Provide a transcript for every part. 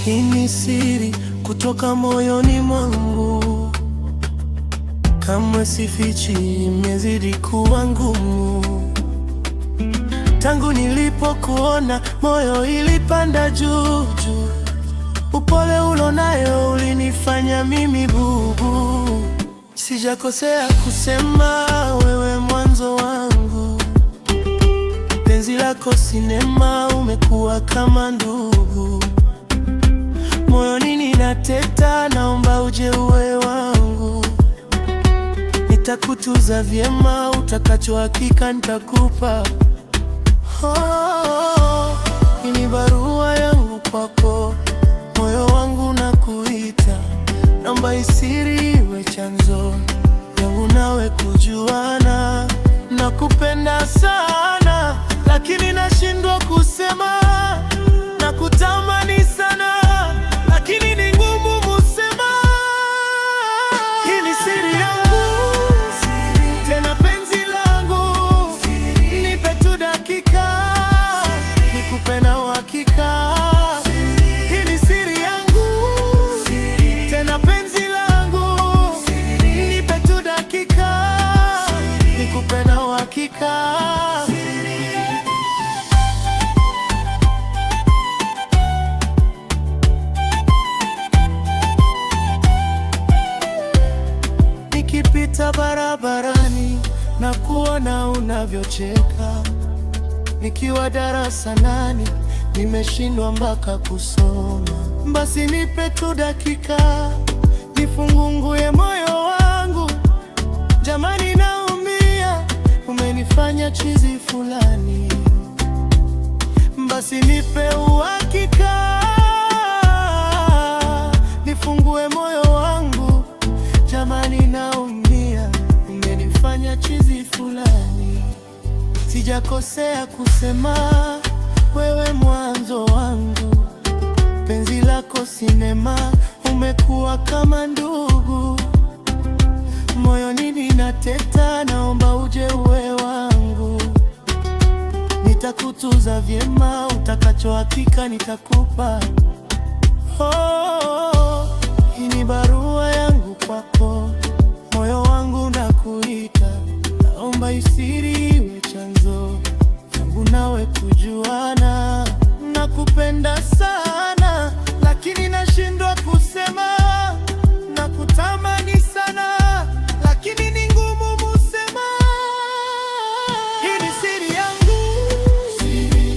Hii ni siri kutoka moyoni mwangu, kamwe sifichi, imezidi kuwa ngumu. Tangu nilipokuona moyo ilipanda juu juu, upole ulonayo ulinifanya mimi bubu. Sijakosea kusema wewe mwanzo wangu, penzi lako sinema, umekuwa kama ndugu. Moyoni ninateta, naomba uje uwe wangu. Nitakutunza vyema, utakacho hakika nitakupa. Hii ni barua yangu kwako, moyo wangu nakuita. Naomba isiri iwe chanzo yangu nawe kujuana. Nakupenda sana, lakini nashindwa kusema. Nakutamani sana, lakini ni ngumu kusema. Hii ni siri yangu, tena penzi langu. Nipe tu dakika, nikupe na uhakika. Hii ni siri yangu, tena penzi langu. Nipe tu dakika, nikupe na uhakika. Nikipita barabarani na kuona unavyocheka, nikiwa darasa nane nimeshindwa mpaka kusoma. Basi nipe tu dakika, nifungungue moyo wangu. Jamani naumia, umenifanya chizi fulani. Basi nipe uhakika, nifungue moyo wangu. Jamani naumia, umenifanya chizi fulani. Sijakosea kusema wewe mwanzo wangu, penzi lako sinema, umekuwa kama ndugu. Moyoni ninateta, naomba uje uwe wangu. Nitakutunza vyema, utakacho hakika nitakupa. Hii ni barua yangu kwako, moyo wangu nakuita. Naomba isiri iwe chanzo yangu nawe kujuana. Nakupenda sana, lakini nashindwa kusema. Nakutamani sana, lakini ni ngumu kusema. Hii ni siri yangu,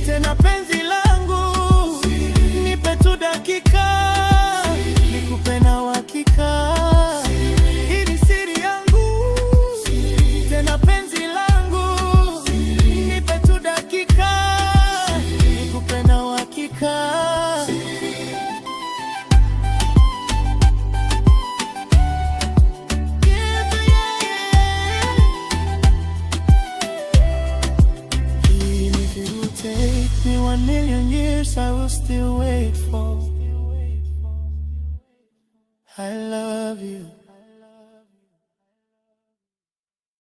tena penzi langu. Nipe tu dakika, nikupe na uhakika. Hii ni siri yangu, tena penzi langu. Nipe tu dakika, nikupe na uhakika. Even if it would take me 1,000,000 years, I will still wait for